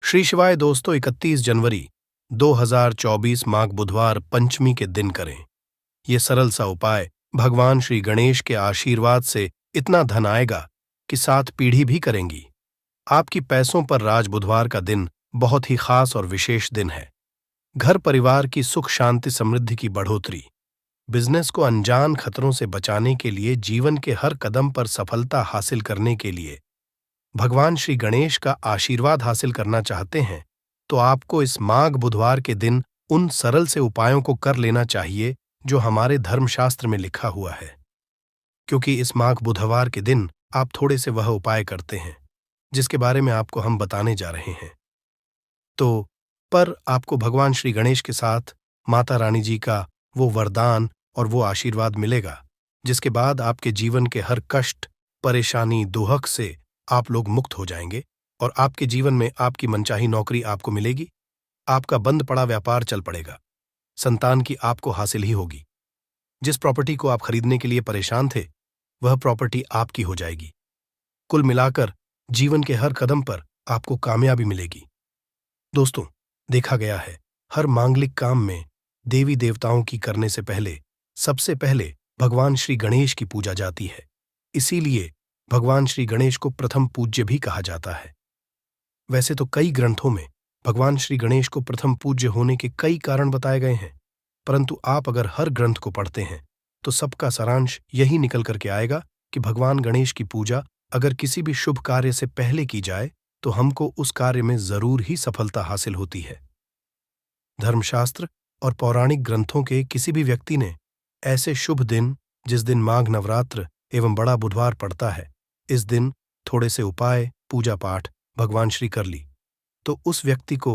श्री शिवाय दोस्तों, 31 जनवरी 2024 माघ बुधवार पंचमी के दिन करें। ये सरल सा उपाय भगवान श्री गणेश के आशीर्वाद से इतना धन आएगा कि 7 पीढ़ी भी करेंगी। आपकी पैसों पर राज बुधवार का दिन बहुत ही खास और विशेष दिन है। घर परिवार की सुख शांति समृद्धि की बढ़ोतरी, बिजनेस को अनजान खतरों से बचाने के लिए, जीवन के हर कदम पर सफलता हासिल करने के लिए भगवान श्री गणेश का आशीर्वाद हासिल करना चाहते हैं तो आपको इस माघ बुधवार के दिन उन सरल से उपायों को कर लेना चाहिए जो हमारे धर्मशास्त्र में लिखा हुआ है। क्योंकि इस माघ बुधवार के दिन आप थोड़े से वह उपाय करते हैं जिसके बारे में आपको हम बताने जा रहे हैं। तो पर आपको भगवान श्री गणेश के साथ माता रानी जी का वो वरदान और वो आशीर्वाद मिलेगा जिसके बाद आपके जीवन के हर कष्ट, परेशानी, दुहक से आप लोग मुक्त हो जाएंगे और आपके जीवन में आपकी मनचाही नौकरी आपको मिलेगी। आपका बंद पड़ा व्यापार चल पड़ेगा। संतान की आपको हासिल ही होगी। जिस प्रॉपर्टी को आप खरीदने के लिए परेशान थे वह प्रॉपर्टी आपकी हो जाएगी। कुल मिलाकर जीवन के हर कदम पर आपको कामयाबी मिलेगी। दोस्तों, देखा गया है हर मांगलिक काम में देवी देवताओं की करने से पहले सबसे पहले भगवान श्री गणेश की पूजा जाती है। इसीलिए भगवान श्री गणेश को प्रथम पूज्य भी कहा जाता है। वैसे तो कई ग्रंथों में भगवान श्री गणेश को प्रथम पूज्य होने के कई कारण बताए गए हैं, परंतु आप अगर हर ग्रंथ को पढ़ते हैं तो सबका सारांश यही निकल करके आएगा कि भगवान गणेश की पूजा अगर किसी भी शुभ कार्य से पहले की जाए तो हमको उस कार्य में जरूर ही सफलता हासिल होती है। धर्मशास्त्र और पौराणिक ग्रंथों के किसी भी व्यक्ति ने ऐसे शुभ दिन, जिस दिन माघ नवरात्र एवं बड़ा बुधवार पड़ता है, इस दिन थोड़े से उपाय, पूजा पाठ भगवान श्री कर ली तो उस व्यक्ति को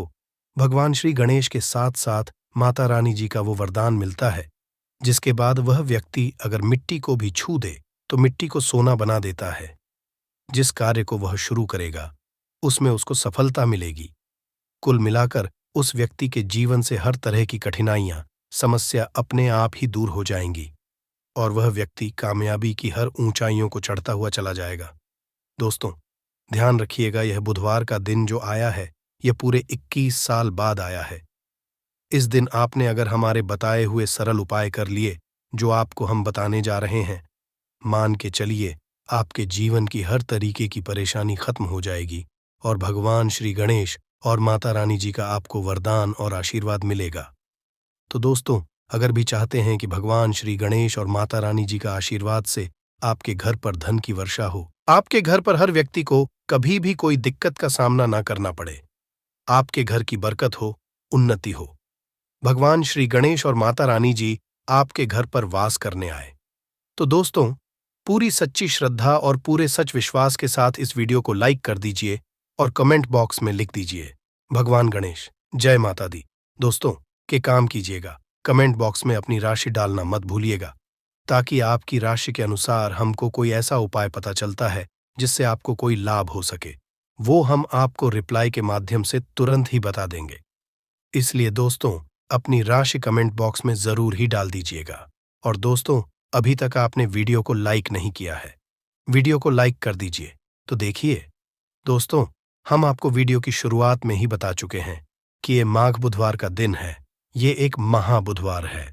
भगवान श्री गणेश के साथ साथ माता रानी जी का वो वरदान मिलता है जिसके बाद वह व्यक्ति अगर मिट्टी को भी छू दे तो मिट्टी को सोना बना देता है। जिस कार्य को वह शुरू करेगा उसमें उसको सफलता मिलेगी। कुल मिलाकर उस व्यक्ति के जीवन से हर तरह की कठिनाइयां, समस्या अपने आप ही दूर हो जाएंगी और वह व्यक्ति कामयाबी की हर ऊंचाइयों को चढ़ता हुआ चला जाएगा। दोस्तों, ध्यान रखिएगा, यह बुधवार का दिन जो आया है यह पूरे 21 साल बाद आया है। इस दिन आपने अगर हमारे बताए हुए सरल उपाय कर लिए जो आपको हम बताने जा रहे हैं, मान के चलिए आपके जीवन की हर तरीके की परेशानी खत्म हो जाएगी और भगवान श्री गणेश और माता रानी जी का आपको वरदान और आशीर्वाद मिलेगा। तो दोस्तों, अगर भी चाहते हैं कि भगवान श्री गणेश और माता रानी जी का आशीर्वाद से आपके घर पर धन की वर्षा हो, आपके घर पर हर व्यक्ति को कभी भी कोई दिक्कत का सामना ना करना पड़े, आपके घर की बरकत हो, उन्नति हो, भगवान श्री गणेश और माता रानी जी आपके घर पर वास करने आए, तो दोस्तों पूरी सच्ची श्रद्धा और पूरे सच विश्वास के साथ इस वीडियो को लाइक कर दीजिए और कमेंट बॉक्स में लिख दीजिए भगवान गणेश, जय माता दी। दोस्तों के काम कीजिएगा, कमेंट बॉक्स में अपनी राशि डालना मत भूलिएगा ताकि आपकी राशि के अनुसार हमको कोई ऐसा उपाय पता चलता है जिससे आपको कोई लाभ हो सके, वो हम आपको रिप्लाई के माध्यम से तुरंत ही बता देंगे। इसलिए दोस्तों अपनी राशि कमेंट बॉक्स में जरूर ही डाल दीजिएगा। और दोस्तों, अभी तक आपने वीडियो को लाइक नहीं किया है, वीडियो को लाइक कर दीजिए। तो देखिए दोस्तों, हम आपको वीडियो की शुरुआत में ही बता चुके हैं कि ये माघ बुधवार का दिन है, ये एक महाबुधवार है।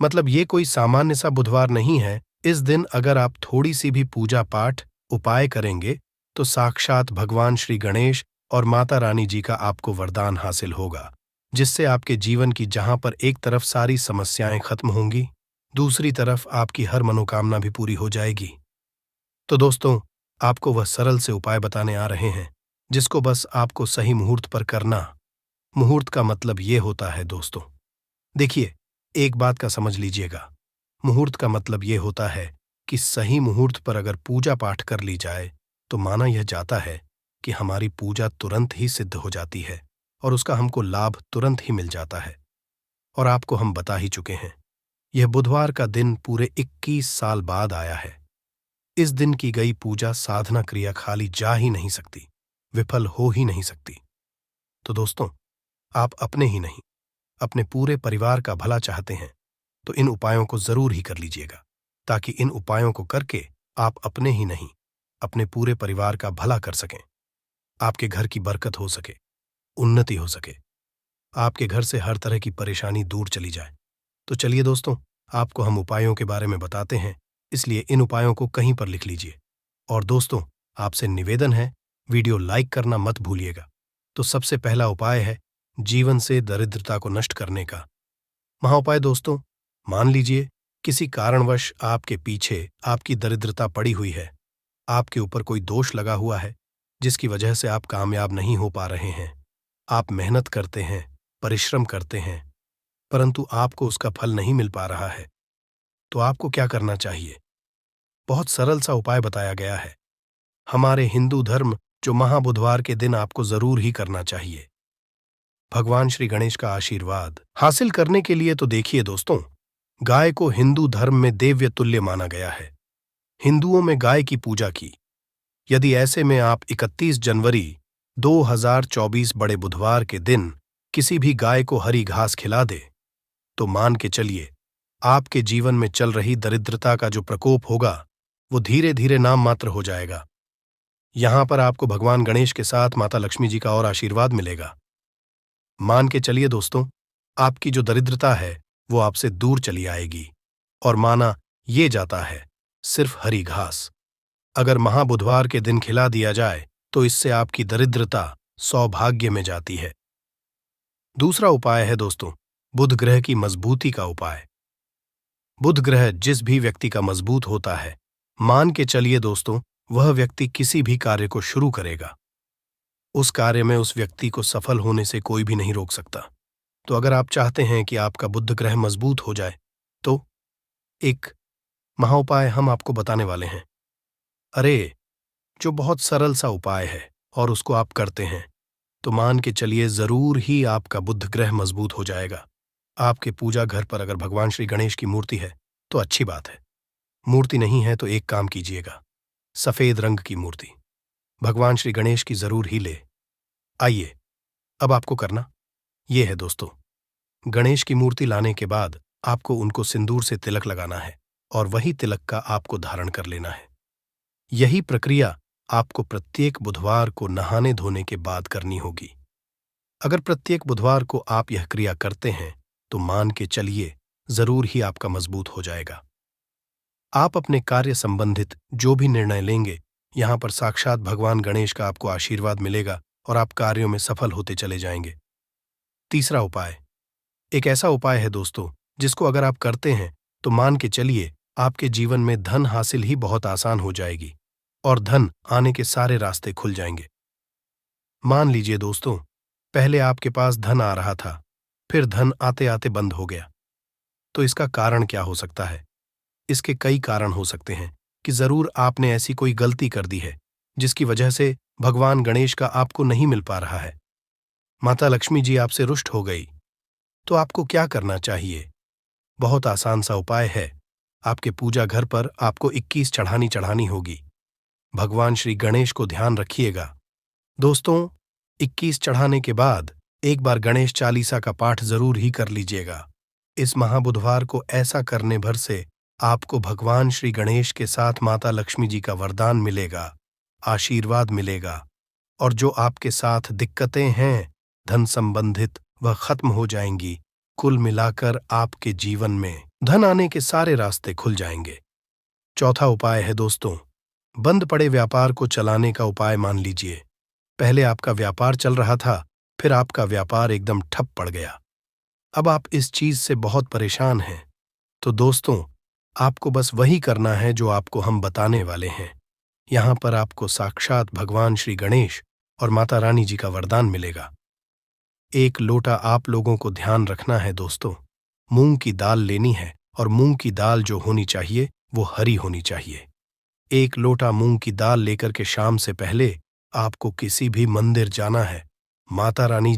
मतलब ये कोई सामान्य सा बुधवार नहीं है। इस दिन अगर आप थोड़ी सी भी पूजा पाठ, उपाय करेंगे तो साक्षात भगवान श्री गणेश और माता रानी जी का आपको वरदान हासिल होगा जिससे आपके जीवन की जहां पर एक तरफ सारी समस्याएं खत्म होंगी, दूसरी तरफ आपकी हर मनोकामना भी पूरी हो जाएगी। तो दोस्तों, आपको वह सरल से उपाय बताने आ रहे हैं जिसको बस आपको सही मुहूर्त पर करना। मुहूर्त का मतलब ये होता है दोस्तों, देखिए एक बात का समझ लीजिएगा, मुहूर्त का मतलब ये होता है कि सही मुहूर्त पर अगर पूजा पाठ कर ली जाए तो माना यह जाता है कि हमारी पूजा तुरंत ही सिद्ध हो जाती है और उसका हमको लाभ तुरंत ही मिल जाता है। और आपको हम बता ही चुके हैं, यह बुधवार का दिन पूरे 21 साल बाद आया है। इस दिन की गई पूजा, साधना, क्रिया खाली जा ही नहीं सकती, विफल हो ही नहीं सकती। तो दोस्तों, आप अपने ही नहीं अपने पूरे परिवार का भला चाहते हैं तो इन उपायों को जरूर ही कर लीजिएगा ताकि इन उपायों को करके आप अपने ही नहीं अपने पूरे परिवार का भला कर सकें, आपके घर की बरकत हो सके, उन्नति हो सके, आपके घर से हर तरह की परेशानी दूर चली जाए। तो चलिए दोस्तों, आपको हम उपायों के बारे में बताते हैं, इसलिए इन उपायों को कहीं पर लिख लीजिए। और दोस्तों, आपसे निवेदन है, वीडियो लाइक करना मत भूलिएगा। तो सबसे पहला उपाय है जीवन से दरिद्रता को नष्ट करने का महाउपाय। दोस्तों, मान लीजिए किसी कारणवश आपके पीछे आपकी दरिद्रता पड़ी हुई है, आपके ऊपर कोई दोष लगा हुआ है जिसकी वजह से आप कामयाब नहीं हो पा रहे हैं। आप मेहनत करते हैं, परिश्रम करते हैं, परंतु आपको उसका फल नहीं मिल पा रहा है। तो आपको क्या करना चाहिए? बहुत सरल सा उपाय बताया गया है हमारे हिंदू धर्म, जो महाबुधवार के दिन आपको जरूर ही करना चाहिए। भगवान श्री गणेश का आशीर्वाद हासिल करने के लिए तो देखिए दोस्तों, गाय को हिंदू धर्म में देव्य तुल्य माना गया है। हिंदुओं में गाय की पूजा की। यदि ऐसे में आप 31 जनवरी 2024 बड़े बुधवार के दिन किसी भी गाय को हरी घास खिला दे, तो मान के चलिए आपके जीवन में चल रही दरिद्रता का जो प्रकोप होगा वो धीरे धीरे नाम मात्र हो जाएगा। यहां पर आपको भगवान गणेश के साथ माता लक्ष्मी जी का और आशीर्वाद मिलेगा। मान के चलिए दोस्तों, आपकी जो दरिद्रता है वो आपसे दूर चली आएगी। और माना ये जाता है सिर्फ हरी घास अगर महाबुधवार के दिन खिला दिया जाए तो इससे आपकी दरिद्रता सौभाग्य में जाती है। दूसरा उपाय है दोस्तों, बुध ग्रह की मजबूती का उपाय। बुध ग्रह जिस भी व्यक्ति का मजबूत होता है, मान के चलिए दोस्तों, वह व्यक्ति किसी भी कार्य को शुरू करेगा, उस कार्य में उस व्यक्ति को सफल होने से कोई भी नहीं रोक सकता। तो अगर आप चाहते हैं कि आपका बुध ग्रह मजबूत हो जाए, तो एक महाउपाय हम आपको बताने वाले हैं। अरे, जो बहुत सरल सा उपाय है और उसको आप करते हैं, तो मान के चलिए जरूर ही आपका बुध ग्रह मजबूत हो जाएगा। आपके पूजा घर पर अगर भगवान श्री गणेश की मूर्ति है तो अच्छी बात है, मूर्ति नहीं है तो एक काम कीजिएगा, सफेद रंग की मूर्ति भगवान श्री गणेश की जरूर ही ले आइए। अब आपको करना ये है दोस्तों, गणेश की मूर्ति लाने के बाद आपको उनको सिंदूर से तिलक लगाना है और वही तिलक का आपको धारण कर लेना है। यही प्रक्रिया आपको प्रत्येक बुधवार को नहाने धोने के बाद करनी होगी। अगर प्रत्येक बुधवार को आप यह क्रिया करते हैं तो मान के चलिए जरूर ही आपका मजबूत हो जाएगा। आप अपने कार्य संबंधित जो भी निर्णय लेंगे, यहां पर साक्षात भगवान गणेश का आपको आशीर्वाद मिलेगा और आप कार्यों में सफल होते चले जाएंगे। तीसरा उपाय एक ऐसा उपाय है दोस्तों, जिसको अगर आप करते हैं तो मान के चलिए आपके जीवन में धन हासिल ही बहुत आसान हो जाएगी और धन आने के सारे रास्ते खुल जाएंगे। मान लीजिए दोस्तों, पहले आपके पास धन आ रहा था, फिर धन आते आते बंद हो गया। तो इसका कारण क्या हो सकता है? इसके कई कारण हो सकते हैं कि जरूर आपने ऐसी कोई गलती कर दी है जिसकी वजह से भगवान गणेश का आपको नहीं मिल पा रहा है। माता लक्ष्मी जी आपसे रुष्ट हो गई। तो आपको क्या करना चाहिए? बहुत आसान सा उपाय है। आपके पूजा घर पर आपको 21 चढ़ानी होगी। भगवान श्री गणेश को ध्यान रखिएगा दोस्तों। 21 चढ़ाने के बाद एक बार गणेश चालीसा का पाठ जरूर ही कर लीजिएगा। इस महाबुधवार को ऐसा करने भर से आपको भगवान श्री गणेश के साथ माता लक्ष्मी जी का वरदान मिलेगा, आशीर्वाद मिलेगा, और जो आपके साथ दिक्कतें हैं धन संबंधित वह खत्म हो जाएंगी। कुल मिलाकर आपके जीवन में धन आने के सारे रास्ते खुल जाएंगे। चौथा उपाय है दोस्तों, बंद पड़े व्यापार को चलाने का उपाय। मान लीजिए पहले आपका व्यापार चल रहा था, फिर आपका व्यापार एकदम ठप पड़ गया। अब आप इस चीज से बहुत परेशान हैं। तो दोस्तों, आपको बस वही करना है जो आपको हम बताने वाले हैं। यहां पर आपको साक्षात भगवान श्री गणेश और माता रानी जी का वरदान मिलेगा। एक लोटा आप लोगों को ध्यान रखना है दोस्तों, मूंग की दाल लेनी है और मूंग की दाल जो होनी चाहिए वो हरी होनी चाहिए। एक लोटा मूंग की दाल लेकर के शाम से पहले आपको किसी भी मंदिर जाना है। माता रानी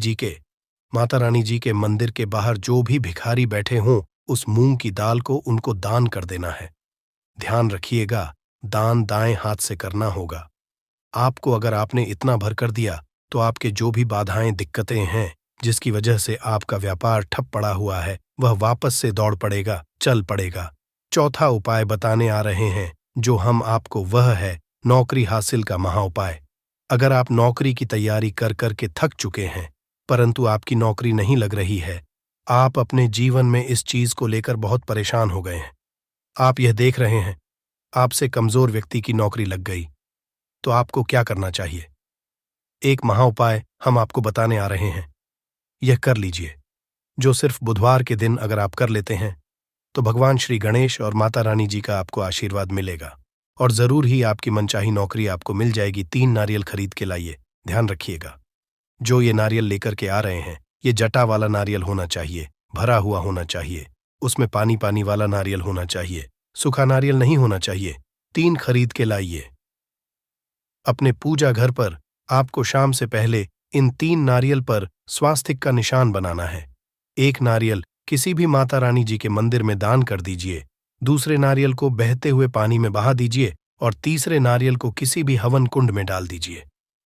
जी के मंदिर के बाहर जो भी भिखारी बैठे हों, उस मूंग की दाल को उनको दान कर देना है। ध्यान रखिएगा, दान दाएं हाथ से करना होगा। आपको अगर आपने इतना भर कर दिया तो आपके जो भी बाधाएं दिक्कतें हैं जिसकी वजह से आपका व्यापार ठप पड़ा हुआ है, वह वापस से दौड़ पड़ेगा, चल पड़ेगा। चौथा उपाय बताने आ रहे हैं जो हम आपको, वह है नौकरी हासिल का महाउपाय। अगर आप नौकरी की तैयारी कर कर के थक चुके हैं, परंतु आपकी नौकरी नहीं लग रही है। आप अपने जीवन में इस चीज को लेकर बहुत परेशान हो गए हैं। आप यह देख रहे हैं, आपसे कमजोर व्यक्ति की नौकरी लग गई। तो आपको क्या करना चाहिए? एक महाउपाय हम आपको बताने आ रहे हैं। यह कर लीजिए, जो सिर्फ बुधवार के दिन अगर आप कर लेते हैं तो भगवान श्री गणेश और माता रानी जी का आपको आशीर्वाद मिलेगा और जरूर ही आपकी मनचाही नौकरी आपको मिल जाएगी। 3 नारियल खरीद के लाइए। ध्यान रखिएगा, जो ये नारियल लेकर के आ रहे हैं, ये जटा वाला नारियल होना चाहिए, भरा हुआ होना चाहिए, उसमें पानी पानी वाला नारियल होना चाहिए, सूखा नारियल नहीं होना चाहिए। 3 खरीद के लाइए। अपने पूजा घर पर आपको शाम से पहले इन 3 नारियल पर स्वास्तिक का निशान बनाना है। एक नारियल किसी भी माता रानी जी के मंदिर में दान कर दीजिए, दूसरे नारियल को बहते हुए पानी में बहा दीजिए और तीसरे नारियल को किसी भी हवन कुंड में डाल दीजिए।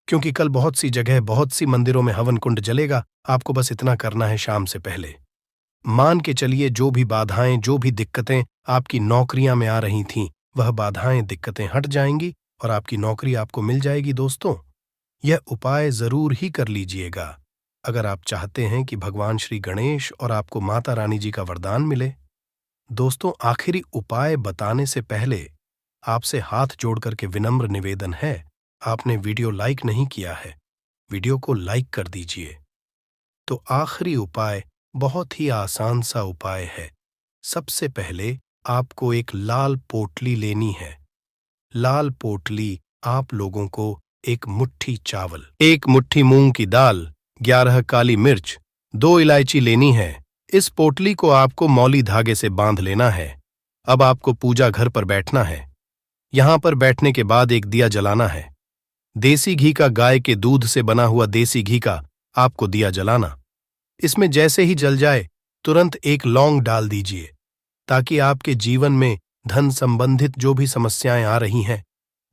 क्योंकि कल बहुत सी जगह, बहुत सी मंदिरों में हवन कुंड जलेगा। आपको बस इतना करना है शाम से पहले। मान के चलिए, जो भी बाधाएं, जो भी दिक्कतें आपकी नौकरियां में आ रही थीं, वह बाधाएं, दिक्कतें हट जाएंगी और आपकी नौकरी आपको मिल जाएगी। दोस्तों, यह उपाय जरूर ही कर लीजिएगा अगर आप चाहते हैं कि भगवान श्री गणेश और आपको माता रानी जी का वरदान मिले। दोस्तों, आखिरी उपाय बताने से पहले आपसे हाथ जोड़ करके विनम्र निवेदन है, आपने वीडियो लाइक नहीं किया है, वीडियो को लाइक कर दीजिए। तो आखिरी उपाय बहुत ही आसान सा उपाय है। सबसे पहले आपको एक लाल पोटली लेनी है। लाल पोटली आप लोगों को एक मुट्ठी चावल, 1 मुट्ठी मूंग की दाल, 11 काली मिर्च, 2 इलायची लेनी है। इस पोटली को आपको मौली धागे से बांध लेना है। अब आपको पूजा घर पर बैठना है। यहां पर बैठने के बाद एक दिया जलाना है। देसी घी का, गाय के दूध से बना हुआ देसी घी का आपको दिया जलाना। इसमें जैसे ही जल जाए तुरंत एक लौंग डाल दीजिए, ताकि आपके जीवन में धन संबंधित जो भी समस्याएं आ रही हैं,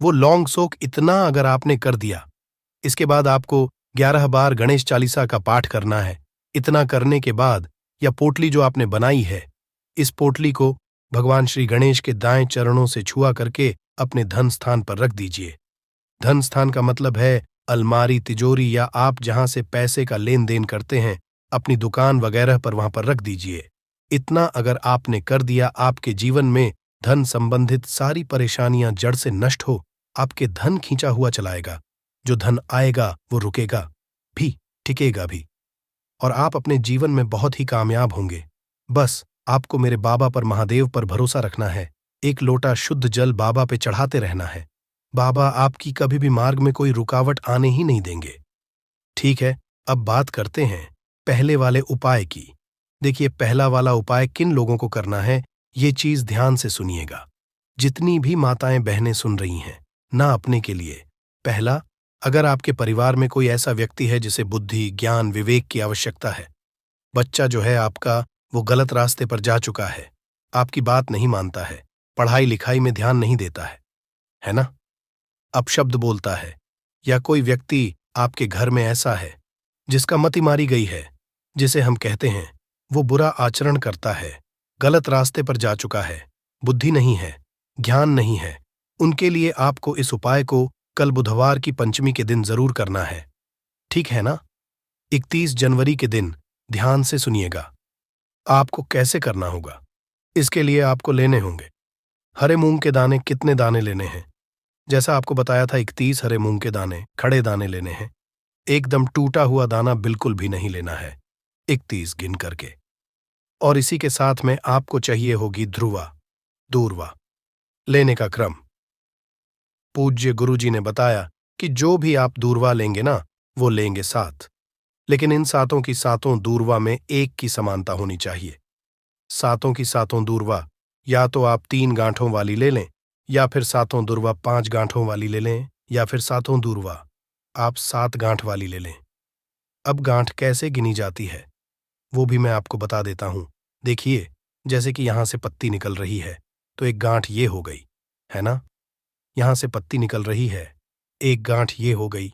वो लौंग सोक इतना अगर आपने कर दिया, इसके बाद आपको 11 बार गणेश चालीसा का पाठ करना है। इतना करने के बाद यह पोटली जो आपने बनाई है, इस पोटली को भगवान श्री गणेश के दाएं चरणों से छुआ करके अपने धन स्थान पर रख दीजिए। धन स्थान का मतलब है अलमारी, तिजोरी या आप जहां से पैसे का लेन देन करते हैं, अपनी दुकान वगैरह पर, वहां पर रख दीजिए। इतना अगर आपने कर दिया, आपके जीवन में धन संबंधित सारी परेशानियां जड़ से नष्ट हो, आपके धन खींचा हुआ चलाएगा। जो धन आएगा वो रुकेगा भी, टिकेगा भी, और आप अपने जीवन में बहुत ही कामयाब होंगे। बस आपको मेरे बाबा पर, महादेव पर भरोसा रखना है। एक लोटा शुद्ध जल बाबा पे चढ़ाते रहना है। बाबा आपकी कभी भी मार्ग में कोई रुकावट आने ही नहीं देंगे। ठीक है, अब बात करते हैं पहले वाले उपाय की। देखिए, पहला वाला उपाय किन लोगों को करना है, ये चीज ध्यान से सुनिएगा। जितनी भी माताएं बहनें सुन रही हैं, ना अपने के लिए। पहला, अगर आपके परिवार में कोई ऐसा व्यक्ति है जिसे बुद्धि, ज्ञान, विवेक की आवश्यकता है, बच्चा जो है आपका वो गलत रास्ते पर जा चुका है, आपकी बात नहीं मानता है, पढ़ाई लिखाई में ध्यान नहीं देता है ना, अपशब्द बोलता है, या कोई व्यक्ति आपके घर में ऐसा है जिसका मति मारी गई है, जिसे हम कहते हैं वो बुरा आचरण करता है, गलत रास्ते पर जा चुका है, बुद्धि नहीं है, ज्ञान नहीं है, उनके लिए आपको इस उपाय को कल बुधवार की पंचमी के दिन जरूर करना है। ठीक है ना? 31 जनवरी के दिन ध्यान से सुनिएगा। आपको कैसे करना होगा, इसके लिए आपको लेने होंगे हरे मूंग के दाने। कितने दाने लेने हैं? जैसा आपको बताया था, 31 हरे मूंग के दाने, खड़े दाने लेने हैं। एकदम टूटा हुआ दाना बिल्कुल भी नहीं लेना है, 31 गिन करके। और इसी के साथ में आपको चाहिए होगी ध्रुवा, दूर्वा। लेने का क्रम, पूज्य गुरुजी ने बताया कि जो भी आप दूर्वा लेंगे ना, वो लेंगे 7, लेकिन इन 7 की 7 दूर्वा में एक की समानता होनी चाहिए। 7 की 7 दूर्वा या तो आप 3 गांठों वाली ले लें, या फिर 7 दूर्वा 5 गांठों वाली ले लें, या फिर 7 दूर्वा आप 7 गांठ वाली ले लें। अब गांठ कैसे गिनी जाती है वो भी मैं आपको बता देता हूं। देखिए, जैसे कि यहां से पत्ती निकल रही है, तो एक गांठ ये हो गई, है ना? यहां से पत्ती निकल रही है, एक गांठ ये हो गई।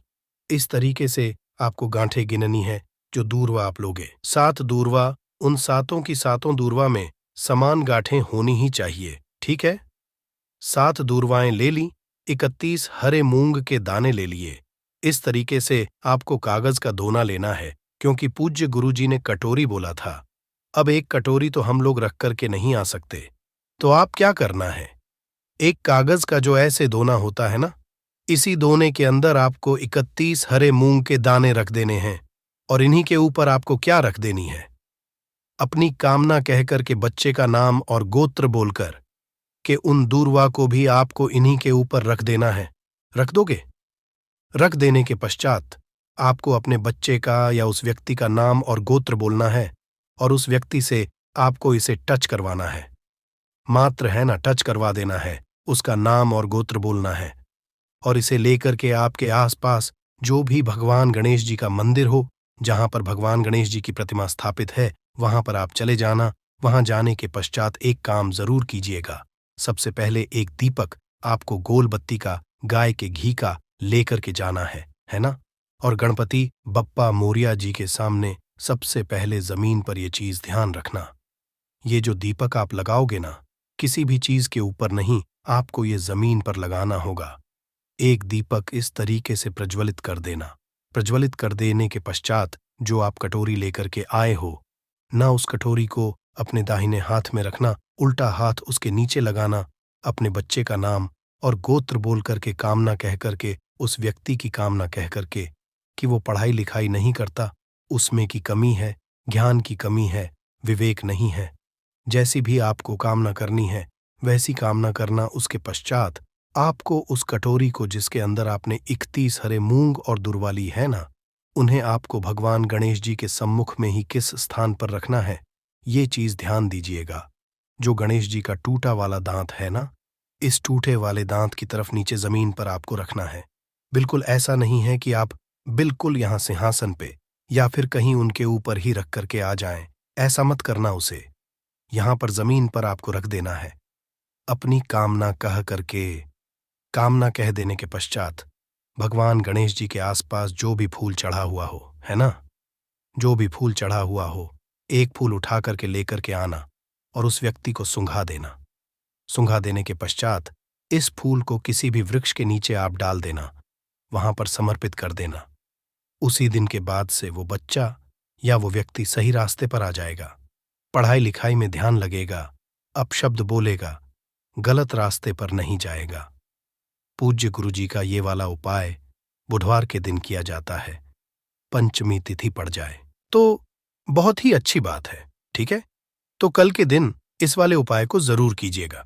इस तरीके से आपको गांठें गिननी है जो दूर्वा आप लोगे। 7 दूर्वा, उन 7 की 7 दूर्वा में समान गांठें होनी ही चाहिए। ठीक है? 7 दूर्वाएं ले ली, 31 हरे मूंग के दाने ले लिए। इस तरीके से आपको कागज का दोना लेना है क्योंकि पूज्य गुरुजी ने कटोरी बोला था। अब एक कटोरी तो हम लोग रख करके नहीं आ सकते, तो आप क्या करना है, एक कागज का जो ऐसे दोना होता है ना, इसी दोने के अंदर आपको 31 हरे मूंग के दाने रख देने हैं और इन्हीं के ऊपर आपको क्या रख देनी है, अपनी कामना कहकर के बच्चे का नाम और गोत्र बोलकर कि उन दूरवा को भी आपको इन्हीं के ऊपर रख देना है। रख दोगे? रख देने के पश्चात आपको अपने बच्चे का या उस व्यक्ति का नाम और गोत्र बोलना है और उस व्यक्ति से आपको इसे टच करवाना है। मात्र है ना, टच करवा देना है, उसका नाम और गोत्र बोलना है और इसे लेकर के आपके आसपास जो भी भगवान गणेश जी का मंदिर हो, जहां पर भगवान गणेश जी की प्रतिमा स्थापित है, वहां पर आप चले जाना। वहां जाने के पश्चात एक काम जरूर कीजिएगा। सबसे पहले एक दीपक आपको गोल बत्ती का, गाय के घी का लेकर के जाना है ना? और गणपति बप्पा मोरिया जी के सामने सबसे पहले जमीन पर यह चीज ध्यान रखना, ये जो दीपक आप लगाओगे ना, किसी भी चीज के ऊपर नहीं, आपको ये जमीन पर लगाना होगा। एक दीपक इस तरीके से प्रज्वलित कर देना। प्रज्वलित कर देने के पश्चात जो आप कटोरी लेकर के आए हो ना, उस कटोरी को अपने दाहिने हाथ में रखना, उल्टा हाथ उसके नीचे लगाना, अपने बच्चे का नाम और गोत्र बोल करके, कामना कह करके, उस व्यक्ति की कामना कह करके कि वो पढ़ाई लिखाई नहीं करता, उसमें की कमी है, ज्ञान की कमी है, विवेक नहीं है, जैसी भी आपको कामना करनी है वैसी कामना करना। उसके पश्चात आपको उस कटोरी को, जिसके अंदर आपने 31 हरे मूंग और दुर्वाली है ना, उन्हें आपको भगवान गणेश जी के सम्मुख में ही किस स्थान पर रखना है, ये चीज ध्यान दीजिएगा। जो गणेश जी का टूटा वाला दांत है ना, इस टूटे वाले दांत की तरफ नीचे जमीन पर आपको रखना है। बिल्कुल ऐसा नहीं है कि आप बिल्कुल यहां सिंहासन पे या फिर कहीं उनके ऊपर ही रख करके आ जाएं, ऐसा मत करना। उसे यहां पर जमीन पर आपको रख देना है। अपनी कामना कह करके, कामना कह देने के पश्चात भगवान गणेश जी के आसपास जो भी फूल चढ़ा हुआ हो, है ना, जो भी फूल चढ़ा हुआ हो, एक फूल उठा करके लेकर के आना और उस व्यक्ति को सूंघा देना। सूंघा देने के पश्चात इस फूल को किसी भी वृक्ष के नीचे आप डाल देना, वहां पर समर्पित कर देना। उसी दिन के बाद से वो बच्चा या वो व्यक्ति सही रास्ते पर आ जाएगा, पढ़ाई लिखाई में ध्यान लगेगा, अपशब्द बोलेगा, गलत रास्ते पर नहीं जाएगा। पूज्य गुरुजी का ये वाला उपाय बुधवार के दिन किया जाता है, पंचमी तिथि पड़ जाए तो बहुत ही अच्छी बात है। ठीक है, तो कल के दिन इस वाले उपाय को जरूर कीजिएगा।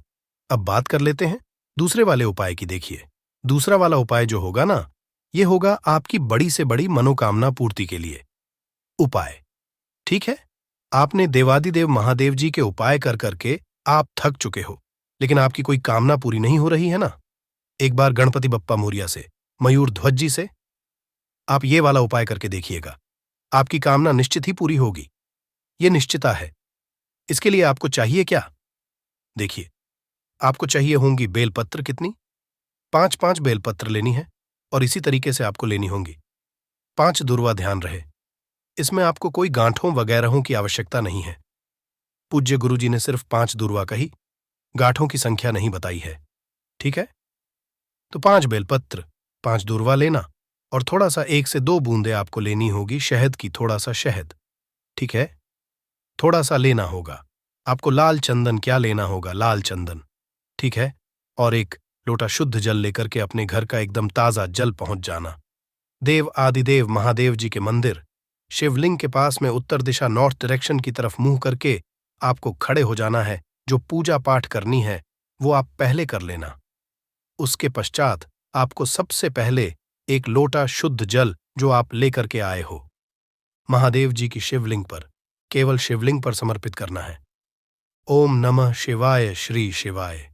अब बात कर लेते हैं दूसरे वाले उपाय की। देखिए, दूसरा वाला उपाय जो होगा ना, ये होगा आपकी बड़ी से बड़ी मनोकामना पूर्ति के लिए उपाय। ठीक है, आपने देवादिदेव महादेव जी के उपाय कर करके आप थक चुके हो, लेकिन आपकी कोई कामना पूरी नहीं हो रही है ना, एक बार गणपति बप्पा मोरिया से, मयूर ध्वज जी से आप ये वाला उपाय करके देखिएगा, आपकी कामना निश्चित ही पूरी होगी। ये निश्चिता है। इसके लिए आपको चाहिए क्या? देखिए, आपको चाहिए होंगी बेलपत्र। कितनी? 5-5 बेलपत्र लेनी है और इसी तरीके से आपको लेनी होंगी 5 दुर्वा। ध्यान रहे, इसमें आपको कोई गांठों वगैरहों की आवश्यकता नहीं है। पूज्य गुरुजी ने सिर्फ 5 दुर्वा कही, गांठों की संख्या नहीं बताई है। ठीक है, तो 5 बेलपत्र, 5 दुर्वा लेना और थोड़ा सा 1 से 2 बूंदे आपको लेनी होगी शहद की, थोड़ा सा शहद। ठीक है, थोड़ा सा लेना होगा आपको लाल चंदन। क्या लेना होगा? लाल चंदन। ठीक है, और एक लोटा शुद्ध जल लेकर के अपने घर का एकदम ताजा जल पहुंच जाना। देव आदिदेव महादेव जी के मंदिर शिवलिंग के पास में उत्तर दिशा, नॉर्थ डायरेक्शन की तरफ मुंह करके आपको खड़े हो जाना है। जो पूजा पाठ करनी है वो आप पहले कर लेना। उसके पश्चात आपको सबसे पहले एक लोटा शुद्ध जल जो आप लेकर के आए हो, महादेव जी की शिवलिंग पर, केवल शिवलिंग पर समर्पित करना है। ओम नमः शिवाय, श्री शिवाय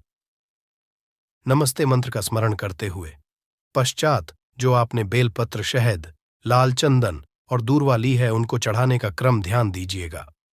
नमस्ते मंत्र का स्मरण करते हुए पश्चात जो आपने बेलपत्र, शहद, लाल चंदन और दूर्वा ली है, उनको चढ़ाने का क्रम ध्यान दीजिएगा।